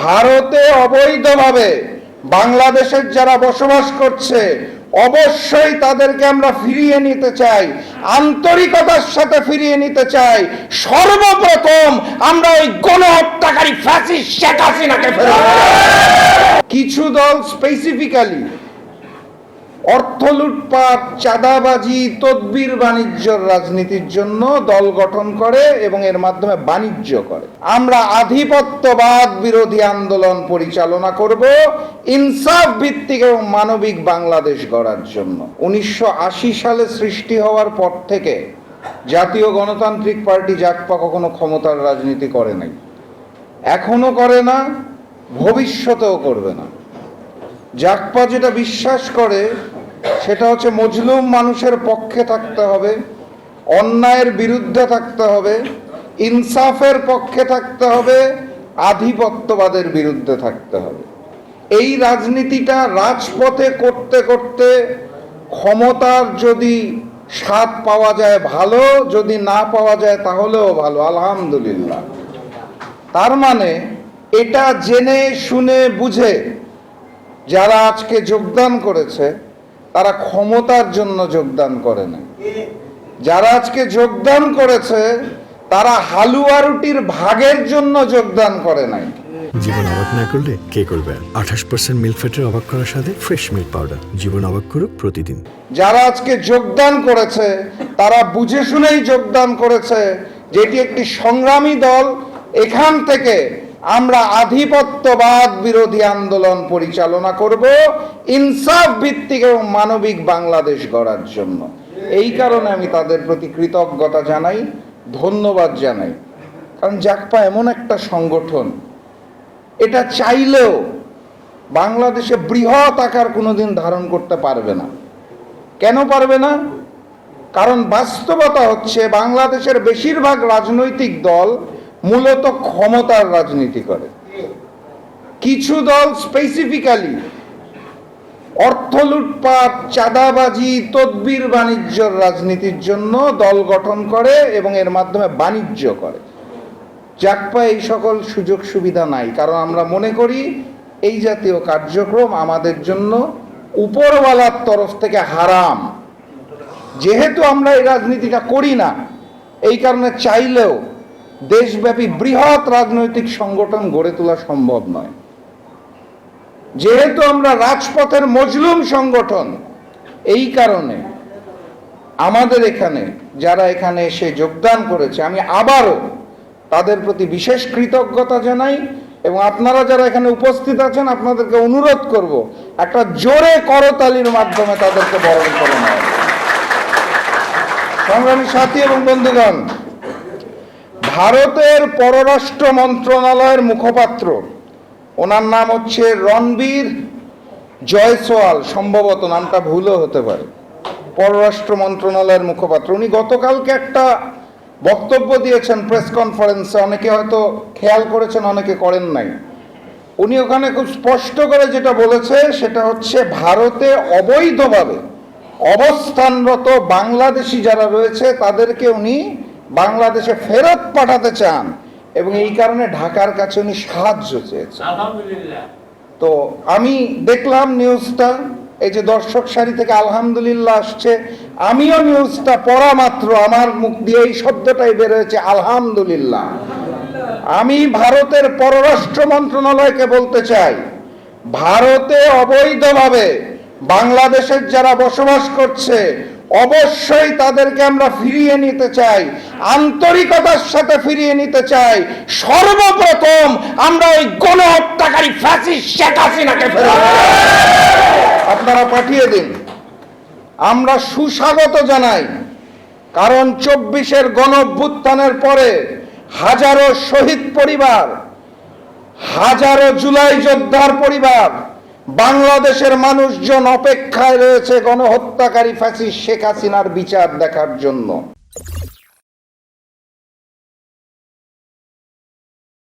ভারতে অবৈধভাবে বাংলাদেশের যারা বসবাস করছে অবশ্যই তাদেরকে আমরা ফিরিয়ে নিতে চাই, আন্তরিকতার সাথে ফিরিয়ে নিতে চাই। সর্বপ্রথম আমরা ওই গণহত্যাকারী ফ্যাসিস্ট শেখ হাসিনাকে ফেরত। কিছু দল স্পেসিফিক্যালি অর্থ লুটপাট, চাঁদাবাজি, তদবির বাণিজ্যর রাজনীতির জন্য দল গঠন করে এবং এর মাধ্যমে বাণিজ্য করে। আমরা আধিপত্যবাদ বিরোধী আন্দোলন পরিচালনা করব ইনসাফ ভিত্তিক এবং মানবিক বাংলাদেশ গড়ার জন্য। 1980 সালে সৃষ্টি হওয়ার পর থেকে জাতীয় গণতান্ত্রিক পার্টি জাগপা কখনো ক্ষমতার রাজনীতি করে নাই, এখনো করে না, ভবিষ্যতেও করবে না। জাগপা যেটা বিশ্বাস করে সেটা হচ্ছে মজলুম মানুষের পক্ষে থাকতে হবে, অন্যায়ের বিরুদ্ধে থাকতে হবে, ইনসাফের পক্ষে থাকতে হবে, আধিপত্যবাদের বিরুদ্ধে থাকতে হবে। এই রাজনীতিটা রাজপথে করতে করতে ক্ষমতার যদি স্বাদ পাওয়া যায় ভালো, যদি না পাওয়া যায় তাহলেও ভালো, আলহামদুলিল্লাহ। তার মানে এটা জেনে শুনে বুঝে যারা আজকে যোগদান করেছে তারা ক্ষমতার জন্য যোগদান করে না। যারা আজকে যোগদান করেছে তারা হালুয়া রুটির ভাগের জন্য যোগদান করে নাই। জীবন অবাক না করলে কে করবে? 28% মিল্ক ফ্যাটের অবাক করার সাথে ফ্রেশ মিল্ক পাউডার। জীবন অবাক করুক প্রতিদিন। যারা আজকে যোগদান করেছে তারা বুঝে শুনেই যোগদান করেছে যে এটি একটি সংগ্রামী দল। এখান থেকে আমরা আধিপত্যবাদ বিরোধী আন্দোলন পরিচালনা করব ইনসাফ ভিত্তিক এবং মানবিক বাংলাদেশ গড়ার জন্য। এই কারণে আমি তাদের প্রতি কৃতজ্ঞতা জানাই, ধন্যবাদ জানাই। কারণ জাগপা এমন একটা সংগঠন, এটা চাইলেও বাংলাদেশে বৃহৎ আকার কোনোদিন ধারণ করতে পারবে না। কেন পারবে না? কারণ বাস্তবতা হচ্ছে বাংলাদেশের বেশিরভাগ রাজনৈতিক দল মূলত ক্ষমতার রাজনীতি করে। কিছু দল স্পেসিফিক্যালি অর্থ লুটপাট, চাঁদাবাজি, তদবির বাণিজ্যর রাজনীতির জন্য দল গঠন করে এবং এর মাধ্যমে বাণিজ্য করে। জাগপা এই সকল সুযোগ সুবিধা নাই, কারণ আমরা মনে করি এই জাতীয় কার্যক্রম আমাদের জন্য উপরওয়ালার তরফ থেকে হারাম। যেহেতু আমরা এই রাজনীতিটা করি না, এই কারণে চাইলেও দেশব্যাপী বৃহৎ রাজনৈতিক সংগঠন গড়ে তোলা সম্ভব নয়। যেহেতু আমরা রাজপথের মজলুম সংগঠন, এই কারণে আমাদের এখানে যারা এখানে এসে যোগদান করেছে আমি আবারও তাদের প্রতি বিশেষ কৃতজ্ঞতা জানাই। এবং আপনারা যারা এখানে উপস্থিত আছেন আপনাদেরকে অনুরোধ করব একটা জোরে করতালির মাধ্যমে তাদেরকে বরণ করে নেওয়া। সংগ্রামী সাথী এবং বন্ধুগণ, ভারতের পররাষ্ট্র মন্ত্রণালয়ের মুখপাত্র, ওনার নাম হচ্ছে রণবীর জয়সওয়াল, সম্ভবত নামটা ভুলও হতে পারে, পররাষ্ট্র মন্ত্রণালয়ের মুখপাত্র। উনি গতকালকে একটা বক্তব্য দিয়েছেন প্রেস কনফারেন্সে, অনেকে হয়তো খেয়াল করেছেন, অনেকে করেন নাই। উনি ওখানে খুব স্পষ্ট করে যেটা বলেছে সেটা হচ্ছে ভারতে অবৈধভাবে অবস্থানরত বাংলাদেশি যারা রয়েছে তাদেরকে উনি বাংলাদেশে ফেরত পাঠাতে চান এবং এই কারণে ঢাকার কাছে উনি সাহায্য চেয়েছেন। তো আমি দেখলাম নিউজটা, এই যে দর্শক সারি থেকে আলহামদুলিল্লাহ আসছে, আমিও নিউজটা পড়া মাত্র আমার মুখ দিয়ে এই শব্দটাই বের হয়েছে, আলহামদুলিল্লাহ। আমি ভারতের পররাষ্ট্র মন্ত্রণালয়কে বলতে চাই, ভারতে অবৈধভাবে বাংলাদেশের যারা বসবাস করছে অবশ্যই তাদেরকে আমরা ফিরিয়ে নিতে চাই, আন্তরিকতার সাথে ফিরিয়ে নিতে চাই। সর্বপ্রথম আমরা ওই গণহত্যাকারী ফ্যাসিস্ট শেখ হাসিনাকে ফেরত আপনারা পাঠিয়ে দিন। আমরা সুস্বাগত জানাই, কারণ 24-এর গণঅভ্যুত্থানের পরে হাজারো শহীদ পরিবার, হাজারো জুলাই যোদ্ধার পরিবার, বাংলাদেশের মানুষজন অপেক্ষায় রয়েছে গণহত্যাকারী ফ্যাসিস্ট শেখ হাসিনার বিচার দেখার জন্য।